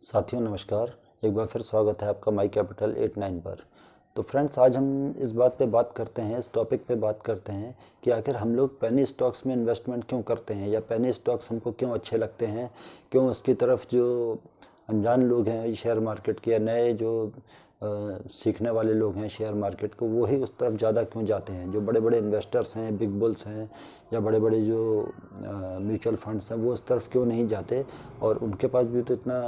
साथियों नमस्कार। एक बार फिर स्वागत है आपका माई कैपिटल 89 पर। तो फ्रेंड्स, आज हम इस बात पे बात करते हैं, इस टॉपिक पे बात करते हैं कि आखिर हम लोग पेनी स्टॉक्स में इन्वेस्टमेंट क्यों करते हैं या पेनी स्टॉक्स हमको क्यों अच्छे लगते हैं। क्यों उसकी तरफ जो अनजान लोग हैं शेयर मार्केट के या नए जो सीखने वाले लोग हैं शेयर मार्केट को, वो ही उस तरफ ज़्यादा क्यों जाते हैं। जो बड़े बड़े इन्वेस्टर्स हैं, बिग बुल्स हैं या बड़े बड़े जो म्यूचुअल फंड्स हैं, वो उस तरफ क्यों नहीं जाते। और उनके पास भी तो इतना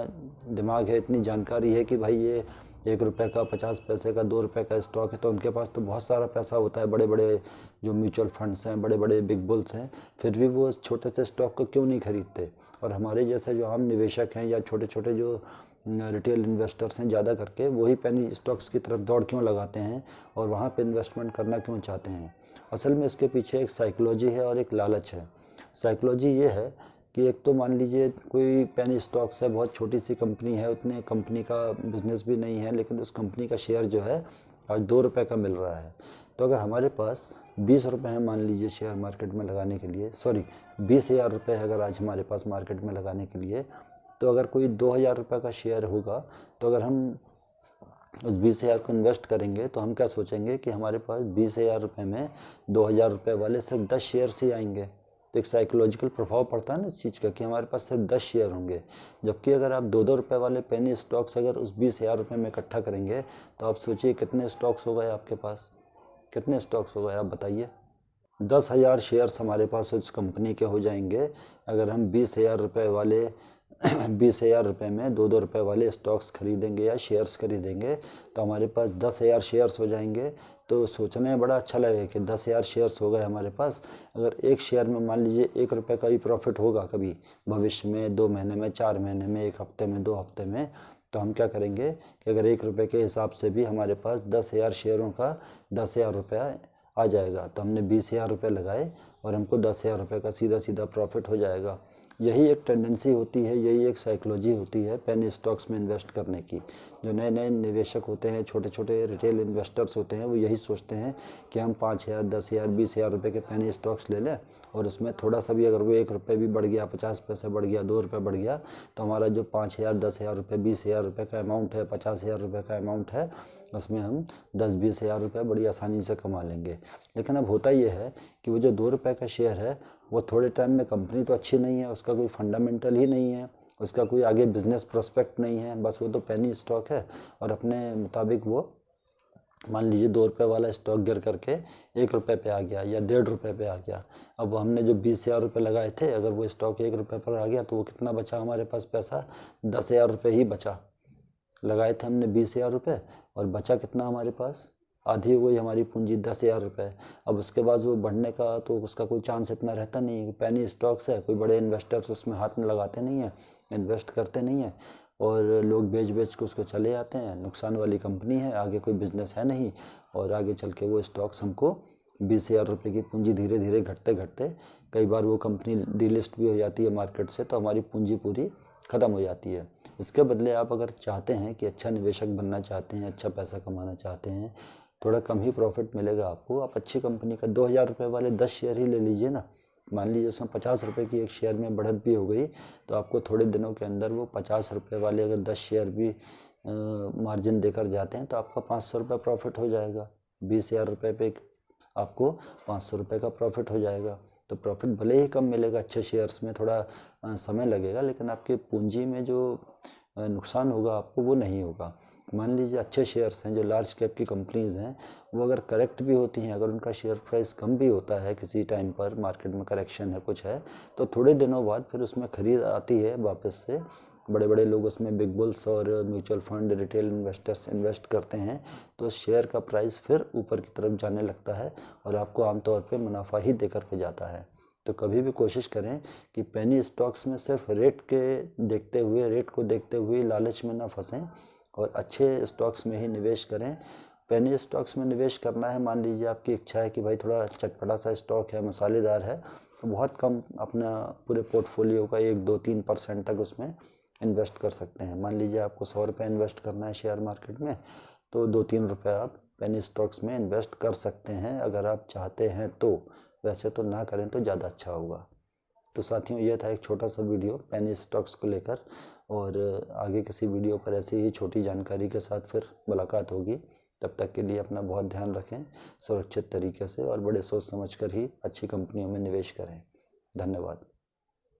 दिमाग है, इतनी जानकारी है कि भाई ये 1 रुपये का 50 पैसे का 2 रुपये का स्टॉक है, तो उनके पास तो बहुत सारा पैसा होता है। बड़े बड़े जो म्यूचुअल फंड्स हैं, बड़े बड़े बिग बुल्स हैं, फिर भी वो इस छोटे से स्टॉक को क्यों नहीं खरीदते। और हमारे जैसे जो आम निवेशक हैं या छोटे छोटे जो रिटेल इन्वेस्टर्स हैं, ज़्यादा करके वही पेनी स्टॉक्स की तरफ दौड़ क्यों लगाते हैं और वहाँ पे इन्वेस्टमेंट करना क्यों चाहते हैं। असल में इसके पीछे एक साइकोलॉजी है और एक लालच है। साइकोलॉजी ये है कि एक तो मान लीजिए कोई पेनी स्टॉक्स है, बहुत छोटी सी कंपनी है, उतने कंपनी का बिजनेस भी नहीं है, लेकिन उस कंपनी का शेयर जो है आज 2 रुपये का मिल रहा है। तो अगर हमारे पास 20 रुपये हैं मान लीजिए शेयर मार्केट में लगाने के लिए, सॉरी 20,000 रुपये है अगर आज हमारे पास मार्केट में लगाने के लिए, तो अगर कोई 2,000 रुपये का शेयर होगा, तो अगर हम उस 20,000 को इन्वेस्ट करेंगे तो हम क्या सोचेंगे कि हमारे पास 20,000 रुपये में 2,000 रुपये वाले सिर्फ 10 शेयर्स ही आएंगे। तो एक साइकोलॉजिकल प्रभाव पड़ता है ना इस चीज़ का कि हमारे पास सिर्फ 10 शेयर होंगे। जबकि अगर आप 2-2 रुपये वाले पेनी स्टॉक्स अगर उस 20,000 रुपये में इकट्ठा करेंगे, तो आप सोचिए कितने स्टॉक्स हो गए आपके पास, कितने स्टॉक्स हो गए आप बताइए। 10,000 शेयर्स हमारे पास उस कंपनी के हो जाएंगे अगर हम 20,000 रुपये वाले 20,000 रुपये में 2-2 रुपये वाले स्टॉक्स खरीदेंगे या शेयर्स खरीदेंगे, तो हमारे पास 10,000 शेयर्स हो जाएंगे। तो सोचने में बड़ा अच्छा लगेगा कि 10,000 शेयर्स हो गए हमारे पास। अगर एक शेयर में मान लीजिए 1 रुपये का ही प्रॉफिट होगा कभी भविष्य में, 2 महीने में, 4 महीने में, 1 हफ्ते में, 2 हफ्ते में, तो हम क्या करेंगे कि अगर 1 रुपये के हिसाब से भी हमारे पास 10,000 शेयरों का 10,000 रुपया आ जाएगा, तो हमने 20,000 रुपये लगाए और हमको 10,000 रुपये का सीधा सीधा प्रॉफिट हो जाएगा। यही एक टेंडेंसी होती है, यही एक साइकोलॉजी होती है पेनी स्टॉक्स में इन्वेस्ट करने की। जो नए नए निवेशक होते हैं, छोटे छोटे रिटेल इन्वेस्टर्स होते हैं, वो यही सोचते हैं कि हम 5,000, 10,000, 20,000 रुपये के पेनी स्टॉक्स ले लें और उसमें थोड़ा सा भी अगर वो 1 रुपये भी बढ़ गया, 50 पैसे बढ़ गया, 2 रुपये बढ़ गया, तो हमारा जो 5,000, 10,000 रुपये, 20,000 रुपये का अमाउंट है, 50,000 रुपये का अमाउंट है, उसमें हम 10-20,000 रुपये बड़ी आसानी से कमा लेंगे। लेकिन अब होता ये है कि वो जो 2 रुपये का शेयर है, वो थोड़े टाइम में कंपनी तो अच्छी नहीं है, उसका कोई फंडामेंटल ही नहीं है, उसका कोई आगे बिजनेस प्रोस्पेक्ट नहीं है, बस वो तो पेनी स्टॉक है और अपने मुताबिक वो मान लीजिए 2 रुपये वाला स्टॉक गिर करके 1 रुपये पे आ गया या 1.5 रुपये पे आ गया। अब वो हमने जो 20,000 रुपये लगाए थे, अगर वो स्टॉक 1 रुपये पर आ गया तो वो कितना बचा हमारे पास पैसा, 10,000 रुपये ही बचा। लगाए थे हमने 20,000 रुपये और बचा कितना हमारे पास, आधी हो गई हमारी पूंजी, 10,000 रुपये। अब उसके बाद वो बढ़ने का तो उसका कोई चांस इतना रहता नहीं है। पेनी स्टॉक्स है, कोई बड़े इन्वेस्टर्स उसमें हाथ में लगाते नहीं हैं, इन्वेस्ट करते नहीं हैं और लोग बेच बेच के उसको चले जाते हैं। नुकसान वाली कंपनी है, आगे कोई बिजनेस है नहीं और आगे चल के वो स्टॉक्स हमको 20,000 रुपये की पूंजी धीरे धीरे घटते घटते, कई बार वो कंपनी डीलिस्ट भी हो जाती है मार्केट से, तो हमारी पूंजी पूरी ख़त्म हो जाती है। इसके बदले आप अगर चाहते हैं कि अच्छा निवेशक बनना चाहते हैं, अच्छा पैसा कमाना चाहते हैं, थोड़ा कम ही प्रॉफिट मिलेगा आपको, आप अच्छी कंपनी का 2,000 रुपये वाले 10 शेयर ही ले लीजिए ना। मान लीजिए उसमें 50 रुपये की एक शेयर में बढ़त भी हो गई, तो आपको थोड़े दिनों के अंदर वो 50 रुपये वाले अगर 10 शेयर भी मार्जिन देकर जाते हैं, तो आपका 500 रुपये प्रॉफिट हो जाएगा। 20,000 रुपये पे आपको 500 रुपये का प्रॉफिट हो जाएगा। तो प्रॉफिट भले ही कम मिलेगा, अच्छे शेयर्स में थोड़ा समय लगेगा, लेकिन आपकी पूंजी में जो नुकसान होगा आपको वो नहीं होगा। मान लीजिए अच्छे शेयर्स हैं, जो लार्ज कैप की कंपनीज़ हैं, वो अगर करेक्ट भी होती हैं, अगर उनका शेयर प्राइस कम भी होता है, किसी टाइम पर मार्केट में करेक्शन है, कुछ है, तो थोड़े दिनों बाद फिर उसमें खरीद आती है वापस से। बड़े बड़े लोग उसमें बिग बुल्स और mutual fund, retail investors invest करते हैं, तो शेयर का प्राइस फिर ऊपर की तरफ जाने लगता है और आपको आमतौर पर मुनाफा ही दे करके जाता है। तो कभी भी कोशिश करें कि पेनी स्टॉक्स में सिर्फ रेट को देखते हुए लालच में ना फंसें और अच्छे स्टॉक्स में ही निवेश करें। पेनी स्टॉक्स में निवेश करना है, मान लीजिए आपकी इच्छा है कि भाई थोड़ा चटपटा सा स्टॉक है, मसालेदार है, तो बहुत कम अपना पूरे पोर्टफोलियो का 1-2-3% तक उसमें इन्वेस्ट कर सकते हैं। मान लीजिए आपको 100 रुपये इन्वेस्ट करना है शेयर मार्केट में, तो 2-3 रुपये आप पेनी स्टॉक्स में इन्वेस्ट कर सकते हैं अगर आप चाहते हैं तो। वैसे तो ना करें तो ज़्यादा अच्छा होगा। तो साथियों, ये था एक छोटा सा वीडियो पेनी स्टॉक्स को लेकर। और आगे किसी वीडियो पर ऐसी ही छोटी जानकारी के साथ फिर मुलाकात होगी। तब तक के लिए अपना बहुत ध्यान रखें सुरक्षित तरीके से, और बड़े सोच समझ कर ही अच्छी कंपनियों में निवेश करें। धन्यवाद।